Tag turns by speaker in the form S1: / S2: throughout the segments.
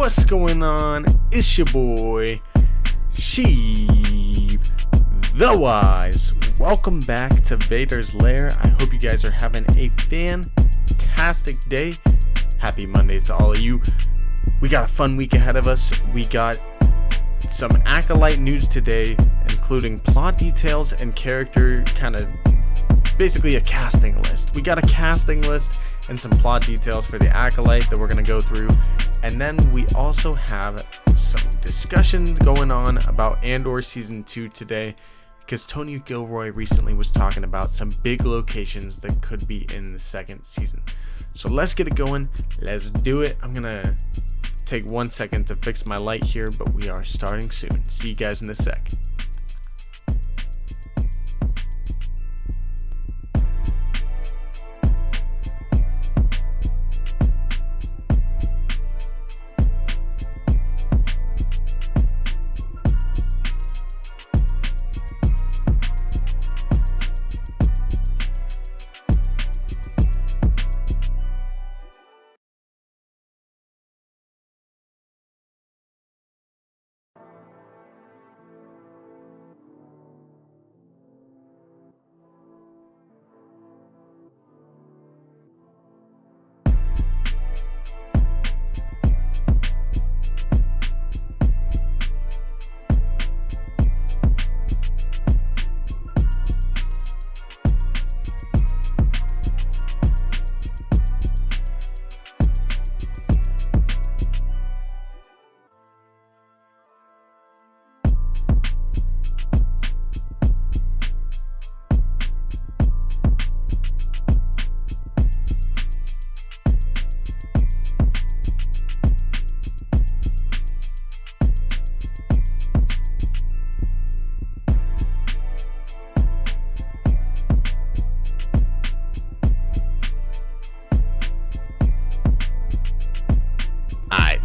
S1: What's going on? It's your boy, Sheep the Wise. Welcome back to Vader's Lair. I hope you guys are having a fantastic day. Happy Monday to all of you. We got a fun week ahead of us. We got some Acolyte news today, including plot details and character basically a casting list. We got a casting list and some plot details for the Acolyte that we're going to go through. And then we also have some discussion going on about Andor Season 2 today, because Tony Gilroy recently was talking about some big locations that could be in the second season. So let's get it going. Let's do it. I'm going to take 1 second to fix my light here, but we are starting soon. See you guys in a sec.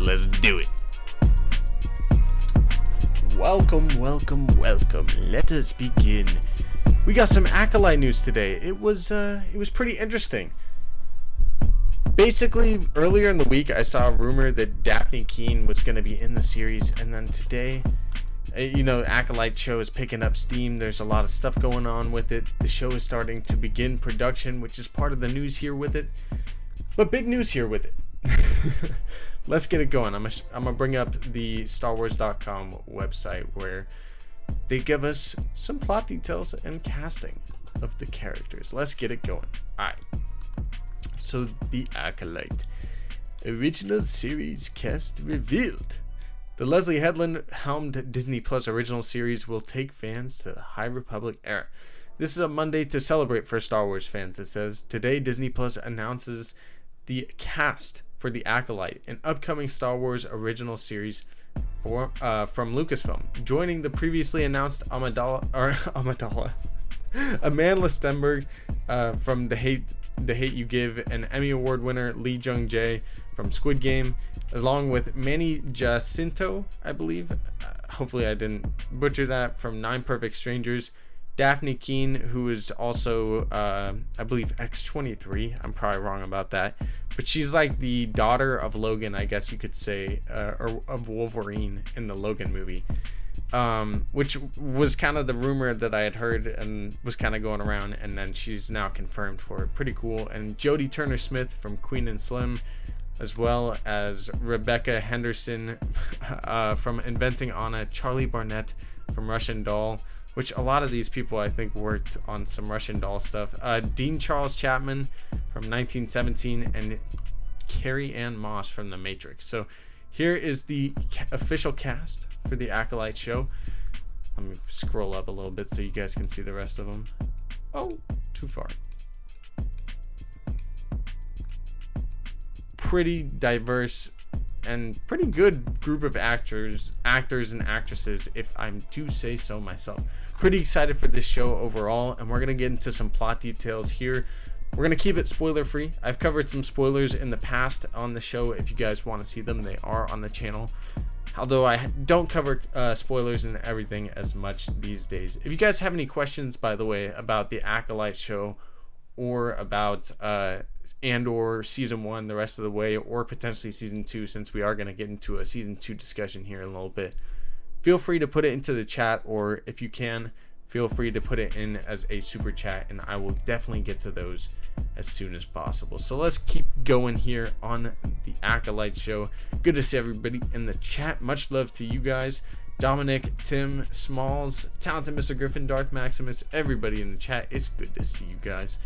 S1: Let's do it. Welcome. Let us begin. We got some Acolyte news today. It was pretty interesting. Basically, earlier in the week, I saw a rumor that Daphne Keane was going to be in the series, and then today, Acolyte show is picking up steam. There's a lot of stuff going on with it. The show is starting to begin production, which is part of the news here with it. But big news here with it. Let's get it going. I'm gonna bring up the StarWars.com website where they give us some plot details and casting of the characters. Let's get it going. Alright. So the Acolyte. Original series cast revealed. The Leslie Headland helmed Disney Plus original series will take fans to the High Republic era. This is a Monday to celebrate for Star Wars fans. It says, today Disney Plus announces the cast for the Acolyte, an upcoming Star Wars original series from Lucasfilm. Joining the previously announced Amandla Amandla Stenberg from The Hate You Give, and Emmy Award winner Lee Jung Jae from Squid Game, along with Manny Jacinto, I believe. Hopefully I didn't butcher that, from Nine Perfect Strangers. Daphne Keane, who is also, I believe, X-23. I'm probably wrong about that. But she's like the daughter of Logan, I guess you could say, or of Wolverine in the Logan movie. Which was kind of the rumor that I had heard and was kind of going around. And then she's now confirmed for it. Pretty cool. And Jodie Turner-Smith from Queen and Slim, as well as Rebecca Henderson from Inventing Anna, Charlie Barnett from Russian Doll, which a lot of these people I think worked on some Russian Doll stuff. Dean Charles Chapman from 1917, and Carrie Ann Moss from The Matrix. So here is the official cast for the Acolyte show. Let me scroll up a little bit so you guys can see the rest of them. Oh, too far. Pretty diverse and pretty good group of actors and actresses, if I do say so myself. Pretty excited for this show overall, and we're going to get into some plot details here. We're going to keep it spoiler free. I've covered some spoilers in the past on the show. If you guys want to see them, they are on the channel. Although I don't cover spoilers and everything as much these days. If you guys have any questions, by the way, about the Acolyte show or about Andor season 1 the rest of the way, or potentially season 2, since we are going to get into a season 2 discussion here in a little bit, feel free to put it into the chat, or if you can, feel free to put it in as a super chat, and I will definitely get to those as soon as possible. So let's keep going here on the Acolyte show. Good to see everybody in the chat. Much love to you guys. Dominic, Tim, Smalls, Talented Mr. Griffin, Darth Maximus, everybody in the chat. It's good to see you guys.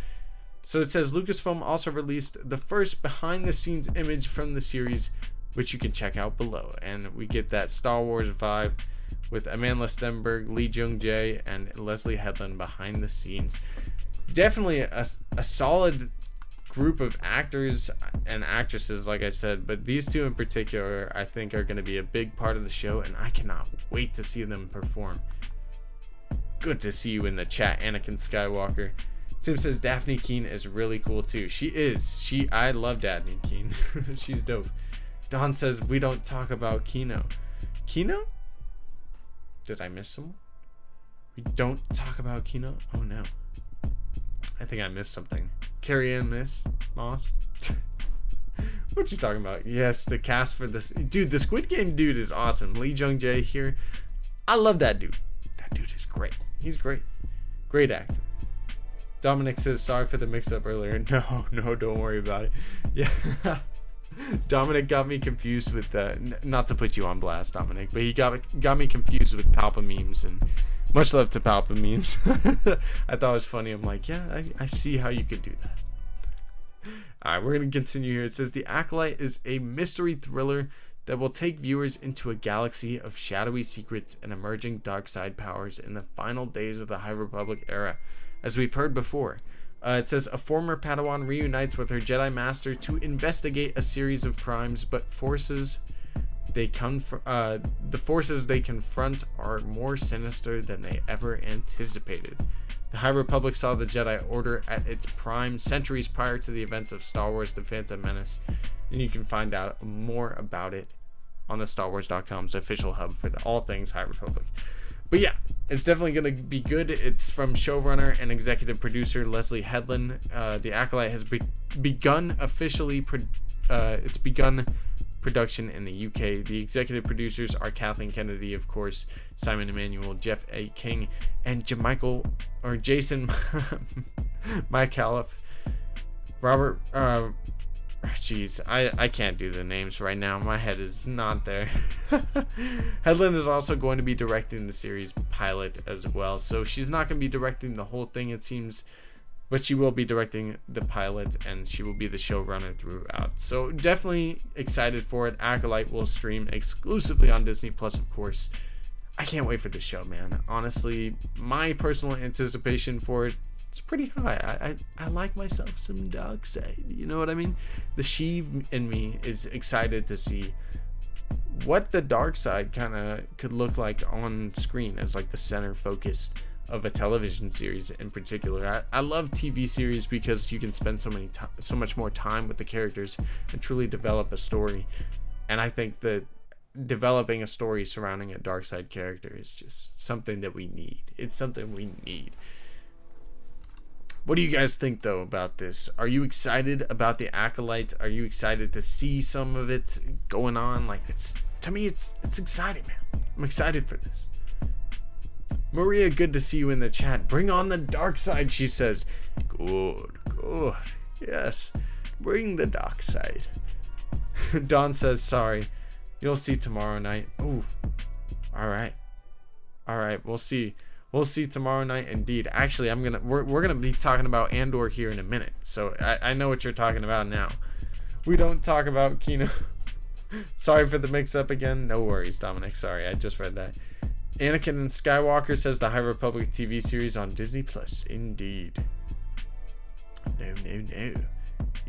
S1: So it says Lucasfilm also released the first behind the scenes image from the series, which you can check out below. And we get that Star Wars vibe with Amanda Stenberg, Lee Jung-jae, and Leslie Headland behind the scenes. Definitely a solid group of actors and actresses, like I said, but these two in particular I think are going to be a big part of the show, and I cannot wait to see them perform. Good to see you in the chat, Anakin Skywalker. Tim says Daphne Keane is really cool too. She is. I love Daphne Keane. She's dope. Don says we don't talk about Kino. Kino? Did I miss someone? We don't talk about Kino? Oh no. I think I missed something. Carrie Ann Miss Moss. What you talking about? Yes, the cast for this dude. The Squid Game dude is awesome. Lee Jung-jae here. I love that dude. That dude is great. He's great. Great actor. Dominic says sorry for the mix-up earlier. No, don't worry about it. Yeah. Dominic got me confused with not to put you on blast, Dominic, but he got me confused with Palpa memes, and much love to Palpa memes. I thought it was funny. I'm like, yeah, I see how you could do that. Alright, we're going to continue here. It says The Acolyte is a mystery thriller that will take viewers into a galaxy of shadowy secrets and emerging dark side powers in the final days of the High Republic era. As we've heard before, it says a former Padawan reunites with her Jedi Master to investigate a series of crimes, but the forces they confront are more sinister than they ever anticipated. The High Republic saw the Jedi Order at its prime centuries prior to the events of Star Wars The Phantom Menace, and you can find out more about it on the StarWars.com's official hub for all things High Republic. But yeah, it's definitely going to be good. It's from showrunner and executive producer Leslie Headland. The Acolyte has begun production in the UK. The executive producers are Kathleen Kennedy, of course, Simon Emanuel, Jeff A. King, and Jason Mycalf. Robert, jeez, I can't do the names right now. My head is not there. Headland is also going to be directing the series pilot as well. So she's not going to be directing the whole thing, it seems, but she will be directing the pilot, and she will be the showrunner throughout. So definitely excited for it. Acolyte will stream exclusively on Disney Plus, of course. I can't wait for the show, man. Honestly, my personal anticipation for it, it's pretty high. I like myself some dark side, you know what I mean? The Sheev in me is excited to see what the dark side kind of could look like on screen as like the center focus of a television series in particular. I love TV series because you can spend so much more time with the characters and truly develop a story, and I think that developing a story surrounding a dark side character is just something that we need. It's something we need. What do you guys think though about this? Are you excited about the Acolyte? Are you excited to see some of it going on? Like, to me it's exciting, man. I'm excited for this. Maria, good to see you in the chat. Bring on the dark side, she says. Good. Yes. Bring the dark side. Don says sorry. You'll see tomorrow night. Ooh. Alright, we'll see. We'll see tomorrow night, indeed. Actually, we're gonna be talking about Andor here in a minute, so I know what you're talking about now. We don't talk about Kino. Sorry for the mix-up again. No worries, Dominic. Sorry, I just read that. Anakin and Skywalker says the High Republic TV series on Disney Plus. Indeed. No.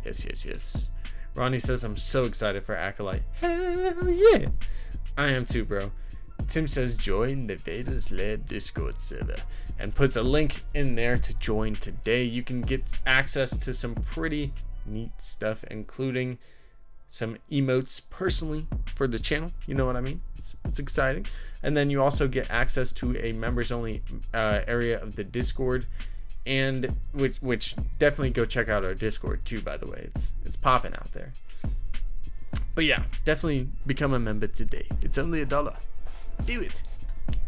S1: Yes. Ronnie says I'm so excited for Acolyte. Hell yeah. I am too, bro. Tim says join the Vedas-led Discord server and puts a link in there to join today. You can get access to some pretty neat stuff, including some emotes personally for the channel. You know what I mean? It's exciting. And then you also get access to a members only area of the Discord. and which definitely go check out our Discord too, by the way. It's popping out there. But yeah, definitely become a member today. It's only $1. Do it.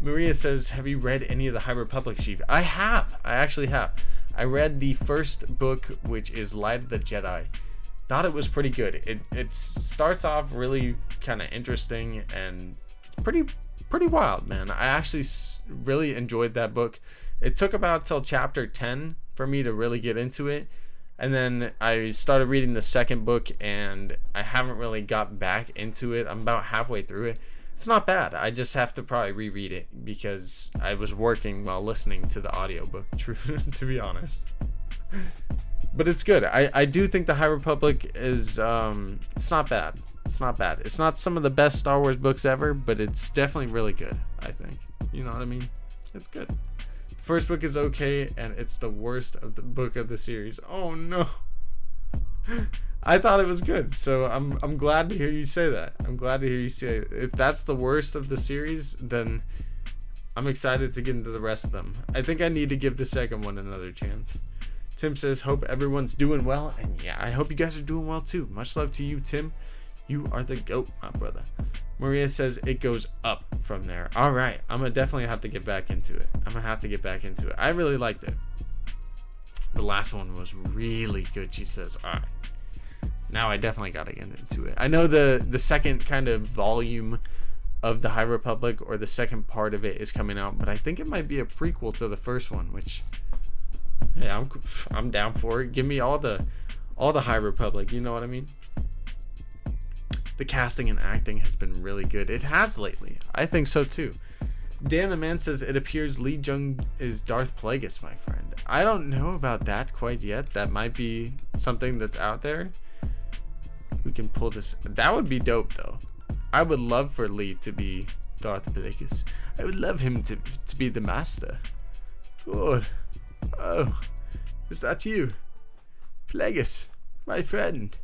S1: Maria says, have you read any of the High Republic, Chief? I have. I actually have. I read the first book, which is Light of the Jedi. Thought it was pretty good. It starts off really kind of interesting and pretty wild, man. I actually really enjoyed that book. It took about till chapter 10 for me to really get into it. And then I started reading the second book, and I haven't really got back into it. I'm about halfway through it. It's not bad. I just have to probably reread it because I was working while listening to the audiobook, to be honest. But it's good. I do think the High Republic is it's not bad. It's not bad. It's not some of the best Star Wars books ever, but it's definitely really good, I think. You know what I mean? It's good. The first book is okay, and it's the worst of the book of the series. Oh no. I thought it was good, so I'm glad to hear you say that. I'm glad to hear you say it. If that's the worst of the series, then I'm excited to get into the rest of them. I think I need to give the second one another chance. Tim says, hope everyone's doing well, and yeah, I hope you guys are doing well too. Much love to you, Tim. You are the GOAT, my brother. Maria says it goes up from there. All right, I'm gonna definitely have to get back into it. I really liked it. The last one was really good, she says. All right. Now I definitely got to get into it. I know the second kind of volume of the High Republic, or the second part of it, is coming out, but I think it might be a prequel to the first one, which, hey, I'm down for it. Give me all the High Republic, you know what I mean? The casting and acting has been really good. It has lately. I think so too. Dan the Man says, it appears Lee Jung is Darth Plagueis, my friend. I don't know about that quite yet. That might be something that's out there. We can pull this. That would be dope, though. I would love for Lee to be Darth Plagueis. I would love him to be the master. Good. Oh, is that you? Plagueis, my friend.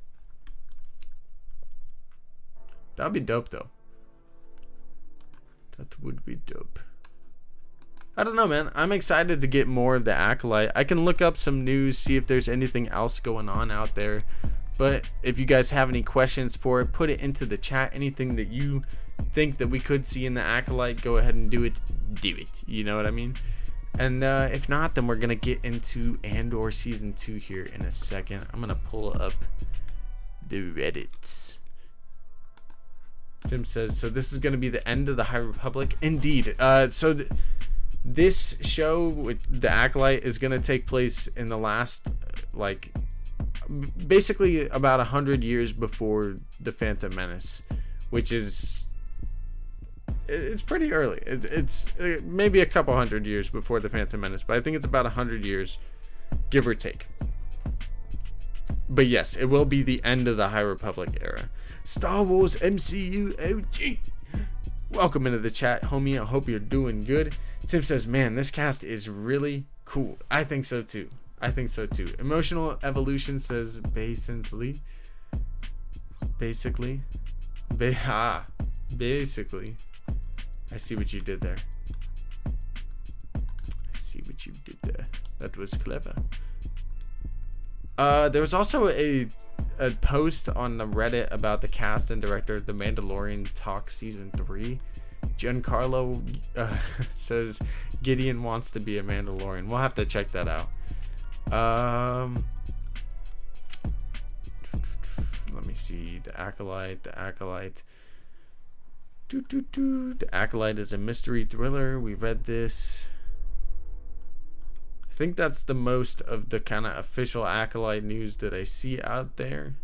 S1: That would be dope, though. That would be dope. I don't know, man. I'm excited to get more of the Acolyte. I can look up some news, see if there's anything else going on out there. But if you guys have any questions for it, put it into the chat. Anything that you think that we could see in the Acolyte, go ahead and do it. Do it. You know what I mean? And if not, then we're going to get into Andor Season 2 here in a second. I'm going to pull up the Reddits. Tim says, so this is going to be the end of the High Republic? Indeed. This show with the Acolyte is going to take place in the last, basically about 100 years before the Phantom Menace, which is, it's pretty early. It's maybe a couple hundred years before the Phantom Menace, but I think it's about 100 years, give or take. But yes, it will be the end of the High Republic era. Star Wars MCU OG. Welcome into the chat, homie. I hope you're doing good. Tim says, man, this cast is really cool. I think so too. Emotional Evolution says, basically. I see what you did there. That was clever. There was also a post on the Reddit about the cast and director of The Mandalorian Talk Season 3. Giancarlo says Gideon wants to be a Mandalorian. We'll have to check that out. Let me see. The Acolyte. The Acolyte is a mystery thriller. We read this. I think that's the most of the kind of official Acolyte news that I see out there.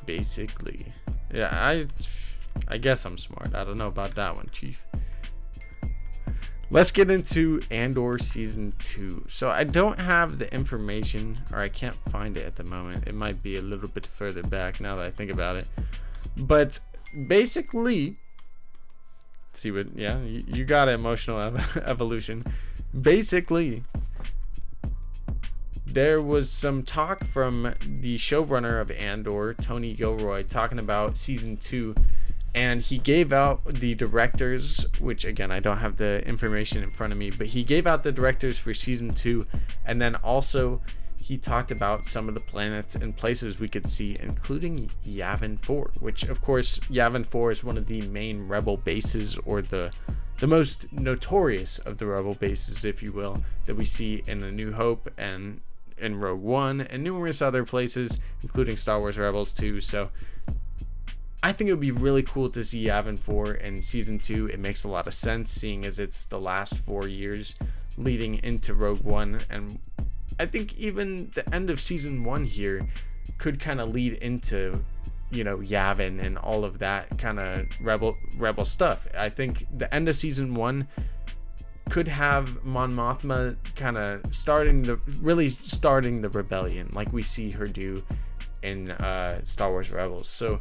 S1: Basically. Yeah, I guess I'm smart. I don't know about that one, Chief. Let's get into Andor Season 2. So I don't have the information, or I can't find it at the moment. It might be a little bit further back now that I think about it. But basically, see what, yeah, you got it, Emotional Evolution. Basically, there was some talk from the showrunner of Andor, Tony Gilroy, talking about Season 2 And he gave out the directors, which again, I don't have the information in front of me, but he gave out the directors for season 2. And then also he talked about some of the planets and places we could see, including Yavin 4, which of course Yavin 4 is one of the main rebel bases, or the most notorious of the rebel bases, if you will, that we see in A New Hope and in Rogue One and numerous other places, including Star Wars Rebels too. So I think it would be really cool to see Yavin 4 in season 2. It makes a lot of sense, seeing as it's the last 4 years leading into Rogue One, and I think even the end of season 1 here could kind of lead into, you know, Yavin and all of that kind of rebel stuff. I think the end of season 1 could have Mon Mothma kind of starting the rebellion, like we see her do in Star Wars Rebels. So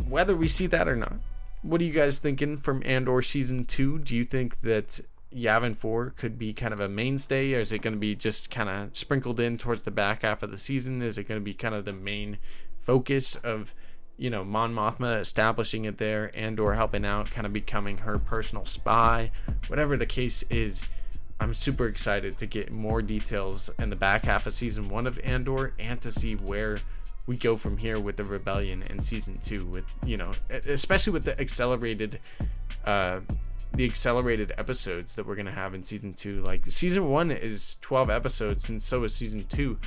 S1: whether we see that or not, what are you guys thinking from Andor season 2? Do you think that Yavin 4 could be kind of a mainstay, or is it going to be just kind of sprinkled in towards the back half of the season? Is it going to be kind of the main focus of, you know, Mon Mothma establishing it there, Andor helping out, kind of becoming her personal spy? Whatever the case is, I'm super excited to get more details in the back half of season 1 of Andor, and to see where we go from here with the rebellion in season 2, with, you know, especially with the accelerated episodes that we're gonna have in season 2. Like, season 1 is 12 episodes, and so is season 2,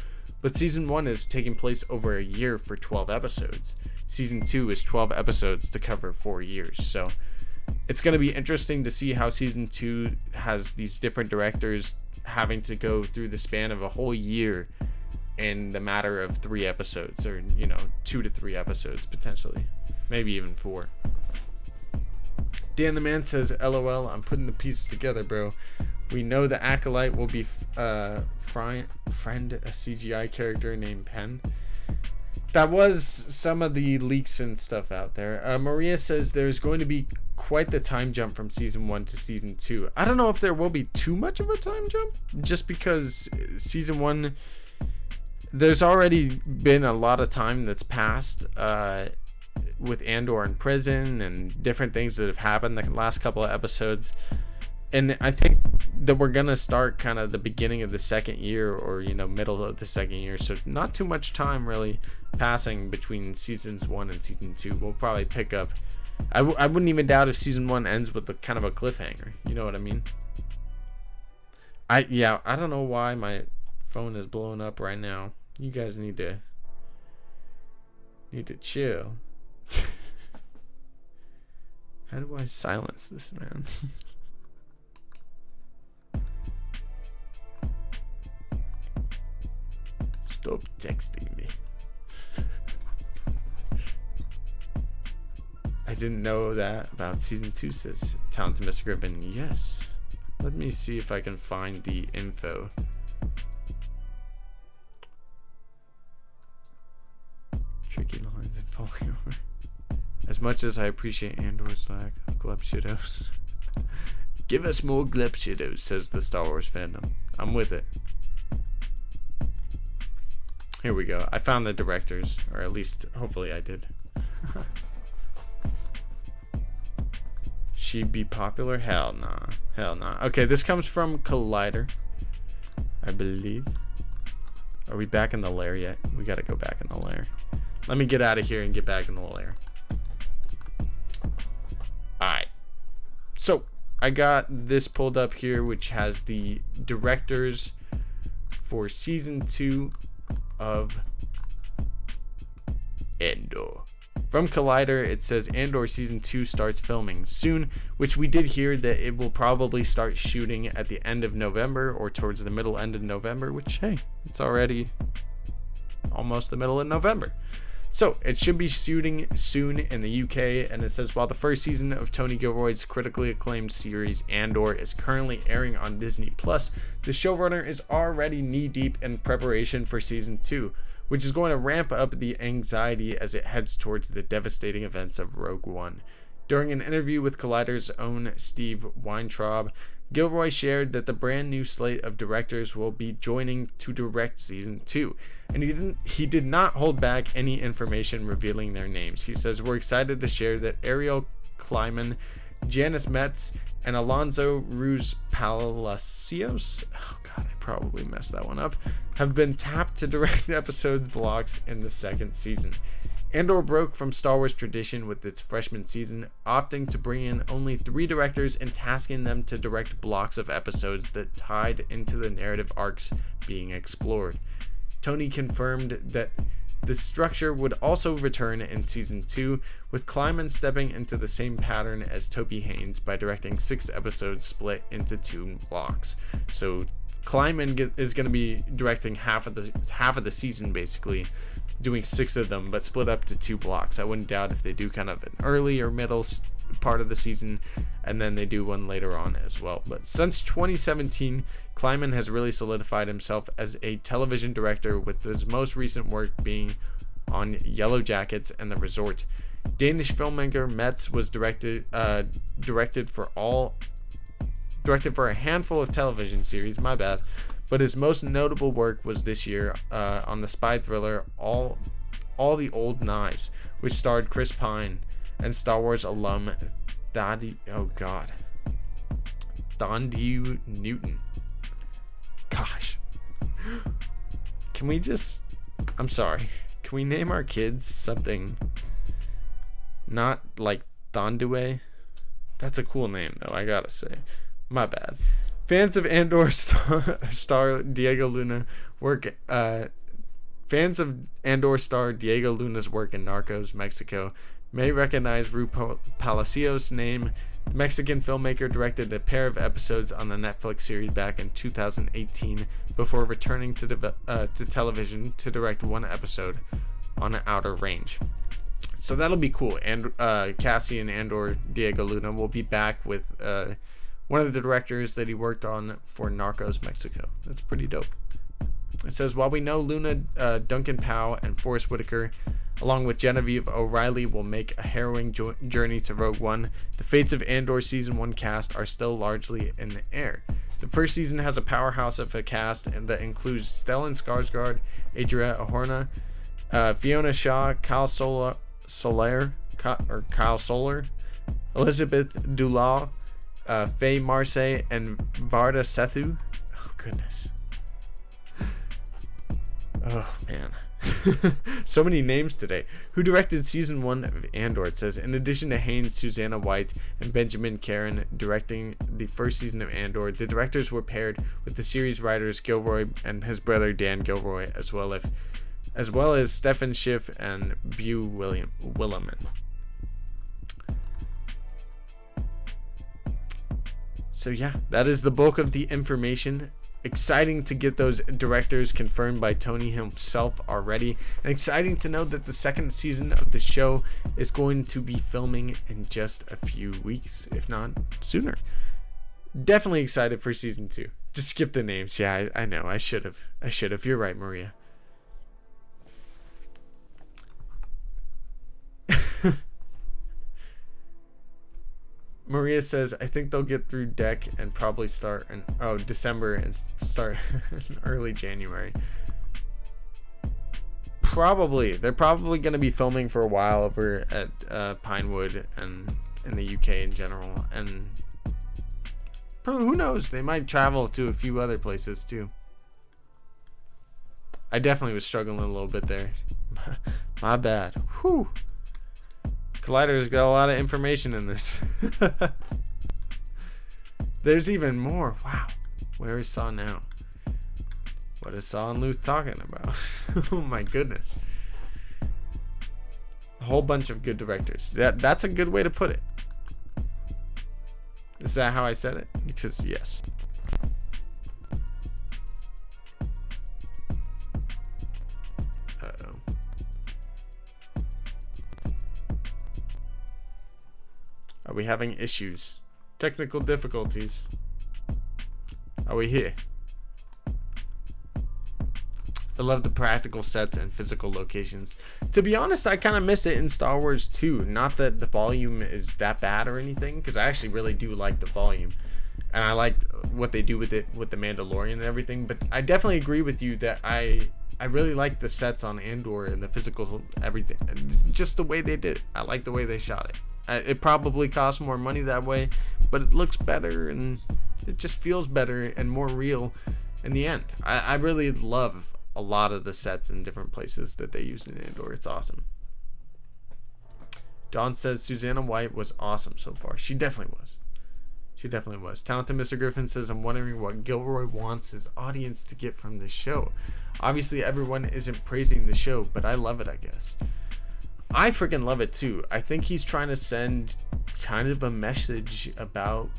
S1: but season 1 is taking place over a year for 12 episodes. Season 2 is 12 episodes to cover 4 years. So it's going to be interesting to see how season 2 has these different directors having to go through the span of a whole year in the matter of 3 episodes, or, you know, 2 to 3 episodes potentially, maybe even 4. Dan the Man says, LOL, I'm putting the pieces together, bro. We know the Acolyte will be friend, a CGI character named Penn. That was some of the leaks and stuff out there. Maria says there's going to be quite the time jump from season 1 to season 2. I don't know if there will be too much of a time jump, just because season 1, there's already been a lot of time that's passed with Andor in prison and different things that have happened the last couple of episodes. And I think that we're gonna start kind of the beginning of the second year, or, you know, middle of the second year. So not too much time really passing between seasons 1 and season 2. We'll probably pick up. I wouldn't even doubt if season 1 ends with a kind of a cliffhanger. You know what I mean? I don't know why my phone is blowing up right now. You guys need to chill. How do I silence this, man? Stop texting me. I didn't know that about season 2, says Talented Mr. Griffin. Yes. Let me see if I can find the info. Tricky lines and falling over. As much as I appreciate Andor's lack of glub shitos, give us more glub shitos, says the Star Wars fandom. I'm with it. Here we go. I found the directors, or at least hopefully I did. She'd be popular? Hell nah. Hell nah. Okay, this comes from Collider, I believe. Are we back in the lair yet? We gotta go back in the lair. Let me get out of here and get back in the lair. Alright. So, I got this pulled up here, which has the directors for season 2 of Andor. From Collider, it says Andor season 2 starts filming soon, which we did hear that it will probably start shooting at the end of November, or towards the middle end of November, which, hey, it's already almost the middle of November. So it should be shooting soon in the UK, and it says, while the first season of Tony Gilroy's critically acclaimed series Andor is currently airing on Disney Plus, the showrunner is already knee-deep in preparation for season 2, which is going to ramp up the anxiety as it heads towards the devastating events of Rogue One. During an interview with Collider's own Steve Weintraub, Gilroy shared that the brand new slate of directors will be joining to direct season 2, and he did not hold back any information revealing their names. He says, "We're excited to share that Ariel Kleiman, Janice Metz, and Alonso Ruiz Palacios, oh god, I probably messed that one up, have been tapped to direct episodes blocks in the second season. Andor broke from Star Wars tradition with its freshman season, opting to bring in only 3 directors and tasking them to direct blocks of episodes that tied into the narrative arcs being explored. Tony confirmed that the structure would also return in season 2, with Kleiman stepping into the same pattern as Toby Haynes by directing 6 episodes split into 2 blocks. So Kleiman is going to be directing half of the season, basically, doing 6 of them, but split up to 2 blocks. I wouldn't doubt if they do kind of an early or middle part of the season, and then they do one later on as well. But since 2017, Kleiman has really solidified himself as a television director, with his most recent work being on Yellow Jackets and The Resort. Danish filmmaker Metz was directed for a handful of television series, but his most notable work was this year on the spy thriller All the Old Knives, which starred Chris Pine and Star Wars alum Thaddeus Newton. Gosh. Can we name our kids something not like Thondue? That's a cool name, though, I gotta say. My bad. Fans of Andor star Diego Luna's work in Narcos, Mexico, may recognize Ru Palacios' name. The Mexican filmmaker directed a pair of episodes on the Netflix series back in 2018 before returning to television to direct 1 episode on Outer Range. So that'll be cool. And Cassie and Andor Diego Luna will be back with one of the directors that he worked on for Narcos Mexico. That's pretty dope. It says, while we know Luna, Duncan Powell, and Forrest Whitaker, along with Genevieve O'Reilly, will make a harrowing journey to Rogue One, the fates of Andor Season 1 cast are still largely in the air. The first season has a powerhouse of a cast that includes Stellan Skarsgård, Adria Ahorna, Fiona Shaw, Kyle Soler, Elizabeth Dulal, Faye Marseille, and Varda Sethu. Oh, goodness. Oh, man. So many names today. Who directed season 1 of Andor? It says, in addition to Haynes, Susanna White, and Benjamin Caron directing the first season of Andor, the directors were paired with the series writers Gilroy and his brother Dan Gilroy, as well as Stephen Schiff and Bew Williman. So yeah, that is the bulk of the information. Exciting to get those directors confirmed by Tony himself already, and exciting to know that the second season of the show is going to be filming in just a few weeks, if not sooner. Definitely excited for season 2. Just skip the names. Yeah, I know. I should have. You're right, Maria. Maria says, I think they'll get through deck and probably start in December and start in early January. Probably. They're probably going to be filming for a while over at Pinewood and in the UK in general. And who knows? They might travel to a few other places too. I definitely was struggling a little bit there. My bad. Whew. Collider's got a lot of information in this. There's even more. Wow. Where is Saw now? What is Saw and Luth talking about? Oh my goodness. A whole bunch of good directors. That's a good way to put it. Is that how I said it? Because yes. Are we having issues? Technical difficulties? Are we here? I love the practical sets and physical locations. To be honest, I kind of miss it in Star Wars 2. Not that the volume is that bad or anything, because I actually really do like the volume. and I like what they do with it with the Mandalorian and everything. But I definitely agree with you that I really like the sets on Andor and the physical everything, just the way they did it. I like the way they shot it. It probably costs more money that way, but it looks better and it just feels better and more real in the end. I really love a lot of the sets in different places that they use in Andor. It's awesome. Dawn says Susanna White was awesome so far. She definitely was. She definitely was. Talented Mr. Griffin says, I'm wondering what Gilroy wants his audience to get from this show. Obviously, everyone isn't praising the show, but I love it, I guess. I freaking love it, too. I think he's trying to send kind of a message about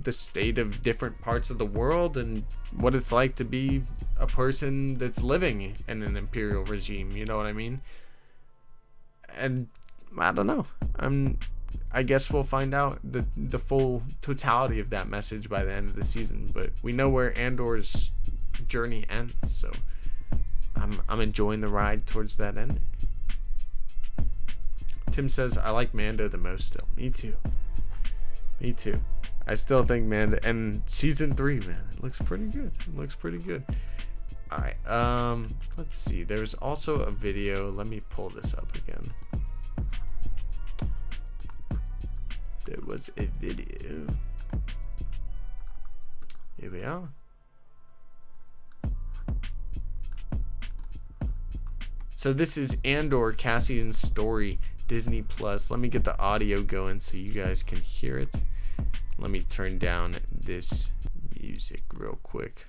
S1: the state of different parts of the world and what it's like to be a person that's living in an imperial regime. You know what I mean? And I don't know. I guess we'll find out the full totality of that message by the end of the season, but we know where Andor's journey ends, so I'm enjoying the ride towards that ending. Tim says I like Mando the most still. Me too. I still think Mando, and season 3, man, it looks pretty good. All right, let's see. There's also a video. Let me pull this up again. There was a video. Here we are. So this is Andor, Cassian's story, Disney Plus. Let me get the audio going so you guys can hear it. Let me turn down this music real quick.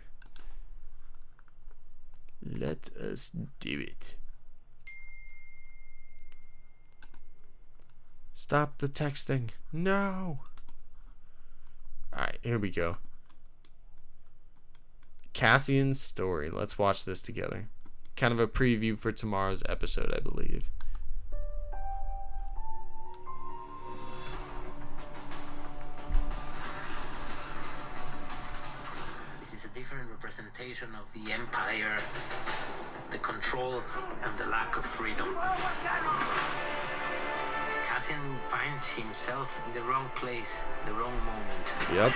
S1: Let us do it. Stop the texting. No. Alright, here we go. Cassian's story. Let's watch this together. Kind of a preview for tomorrow's episode, I believe.
S2: This is a different representation of the Empire, the control, and the lack of freedom. Cassian finds himself in the wrong place, the wrong moment.
S1: Yep.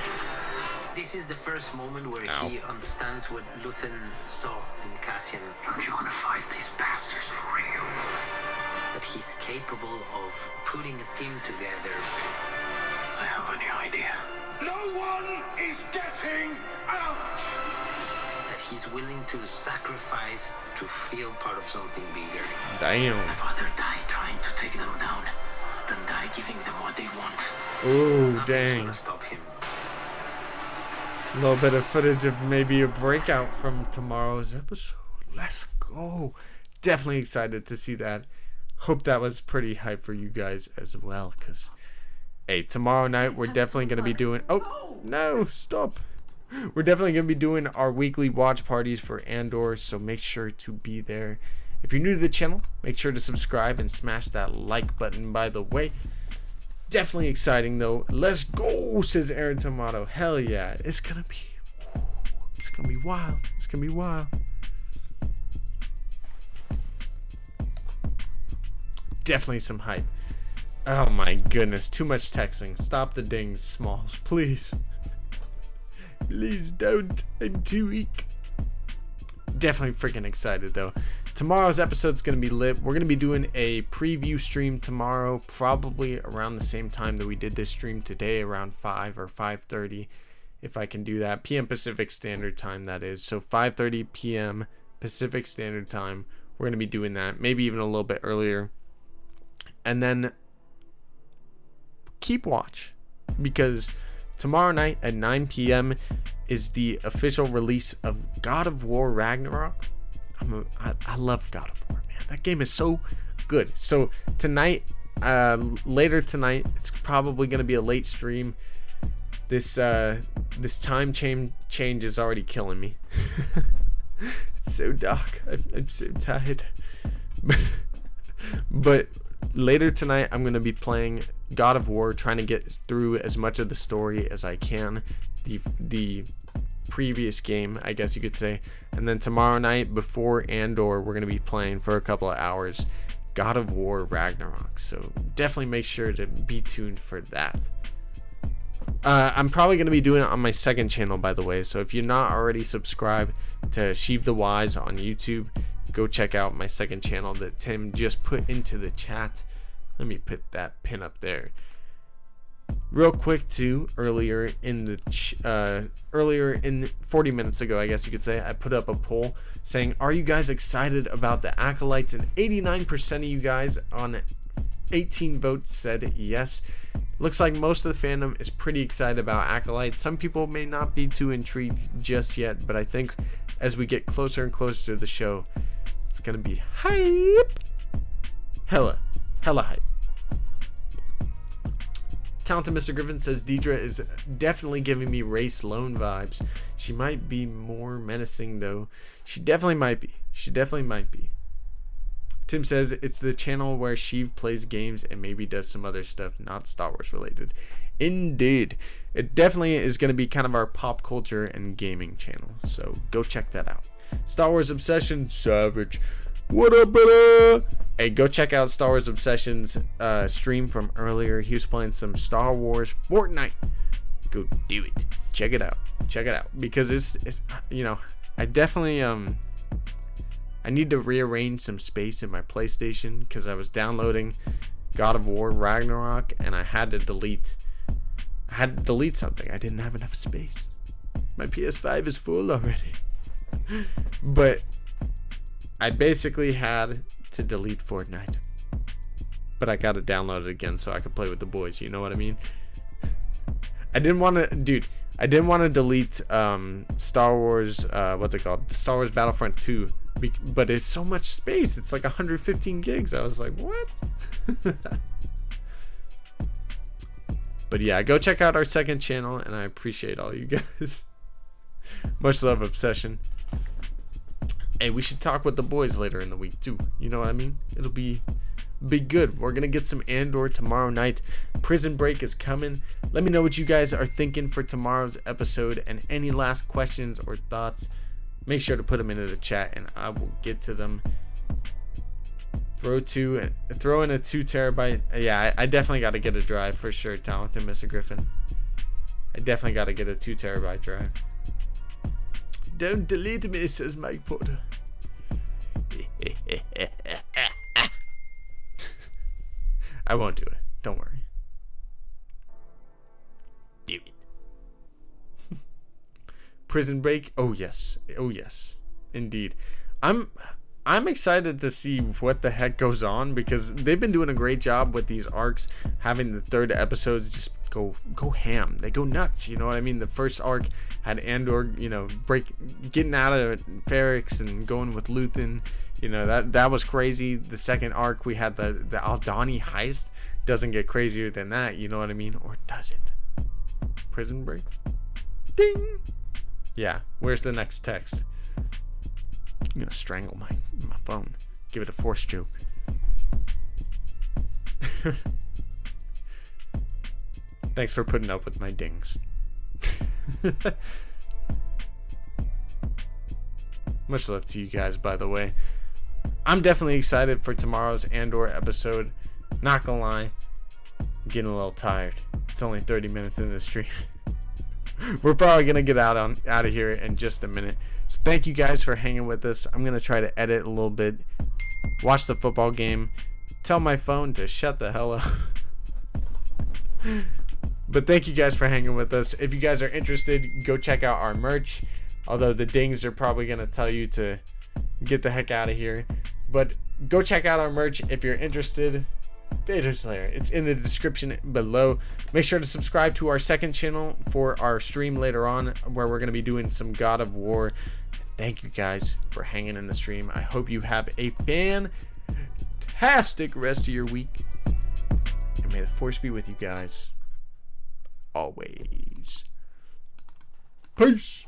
S2: This is the first moment where he understands what Luthen saw in Cassian.
S3: Aren't you gonna fight these bastards for real?
S2: That he's capable of putting a team together.
S3: I have any idea. No one is getting out!
S2: That he's willing to sacrifice to feel part of something bigger.
S1: Damn.
S3: I'd rather die trying to take them down than die giving them what they want.
S1: Ooh,
S2: Nothing's
S1: dang.
S2: gonna stop him.
S1: A little bit of footage of maybe a breakout from tomorrow's episode. Let's go. Definitely excited to see that. Hope that was pretty hype for you guys as well, because hey, tomorrow night we're definitely going to be doing no, stop. We're definitely going to be doing our weekly watch parties for Andor, so make sure to be there. If you're new to the channel, make sure to subscribe and smash that like button, by the way. Definitely exciting though. Let's go, says Aaron Tomato. Hell yeah. It's gonna be wild. It's gonna be wild. Definitely some hype. Oh my goodness. Too much texting. Stop the dings, Smalls. Please. Please don't. I'm too weak. Definitely freaking excited though. Tomorrow's episode's going to be lit. We're going to be doing a preview stream tomorrow, probably around the same time that we did this stream today, around 5 or 5:30, if I can do that. PM Pacific Standard Time, that is. So 5:30 PM Pacific Standard Time. We're going to be doing that, maybe even a little bit earlier. And then keep watch, because tomorrow night at 9 PM is the official release of God of War Ragnarok. I love God of War, man. That game is so good. So tonight, later tonight, it's probably going to be a late stream. This time change is already killing me. It's so dark. I'm so tired. But later tonight, I'm going to be playing God of War, trying to get through as much of the story as I can. The previous game, I guess you could say. And then tomorrow night before Andor, we're going to be playing for a couple of hours God of War Ragnarok. So definitely make sure to be tuned for that. I'm probably going to be doing it on my second channel, by the way. So if you're not already subscribed to Sheev the Wise on YouTube, go check out my second channel that Tim just put into the chat. Let me put that pin up there. Real quick too, earlier in 40 minutes ago, I guess you could say, I put up a poll saying, are you guys excited about the Acolytes? And 89% of you guys on 18 votes said yes. Looks like most of the fandom is pretty excited about Acolyte. Some people may not be too intrigued just yet, but I think as we get closer and closer to the show, it's gonna be hype. Hella hype. Talented Mr. Griffin says Deidre is definitely giving me Race Lone vibes. She might be more menacing though. She definitely might be. Tim says it's the channel where Sheev plays games and maybe does some other stuff not Star Wars related. Indeed. It definitely is going to be kind of our pop culture and gaming channel. So go check that out. Star Wars Obsession Savage. What up, brother? Hey, go check out Star Wars Obsession's stream from earlier. He was playing some Star Wars Fortnite. Go do it. Check it out. Because it's you know, I definitely I need to rearrange some space in my PlayStation because I was downloading God of War Ragnarok and I had to delete something. I didn't have enough space. My PS5 is full already. But I basically had to delete Fortnite. But I got to download it again so I could play with the boys. You know what I mean? I didn't want to delete Star Wars, what's it called? Star Wars Battlefront 2. But it's so much space. It's like 115 gigs. I was like, what? But yeah, go check out our second channel, and I appreciate all you guys. Much love, Obsession. Hey, we should talk with the boys later in the week too. You know what I mean? It'll be good. We're gonna get some Andor tomorrow night. Prison Break is coming. Let me know what you guys are thinking for tomorrow's episode, and any last questions or thoughts, make sure to put them into the chat and I will get to them. Throw in a 2 terabyte. Yeah, I definitely got to get a drive for sure. Talented Mr. Griffin, I definitely got to get a 2 terabyte drive. Don't delete me, says Mike Porter. I won't do it, don't worry. Do it. Prison Break. Oh yes, indeed. I'm excited to see what the heck goes on because they've been doing a great job with these arcs, having the third episodes just go ham. They go nuts. You know what I mean? The first arc had Andor, you know, getting out of Ferrix and going with Luthen. You know, that was crazy. The second arc we had the Aldani heist. Doesn't get crazier than that. You know what I mean? Or does it? Prison Break. Ding. Yeah, where's the next text? I'm gonna strangle my phone. Give it a force choke. Thanks for putting up with my dings. Much love to you guys, by the way. I'm definitely excited for tomorrow's Andor episode. Not gonna lie, I'm getting a little tired. It's only 30 minutes into the stream. We're probably gonna get out of here in just a minute. So thank you guys for hanging with us. I'm gonna try to edit a little bit, watch the football game, tell my phone to shut the hell up. But thank you guys for hanging with us. If you guys are interested, go check out our merch. Although the dings are probably gonna tell you to get the heck out of here. But go check out our merch if you're interested. Vader's Lair. It's in the description below. Make sure to subscribe to our second channel for our stream later on, where we're going to be doing some God of War. Thank you guys for hanging in the stream. I hope you have a fantastic rest of your week. And may the Force be with you guys always. Peace.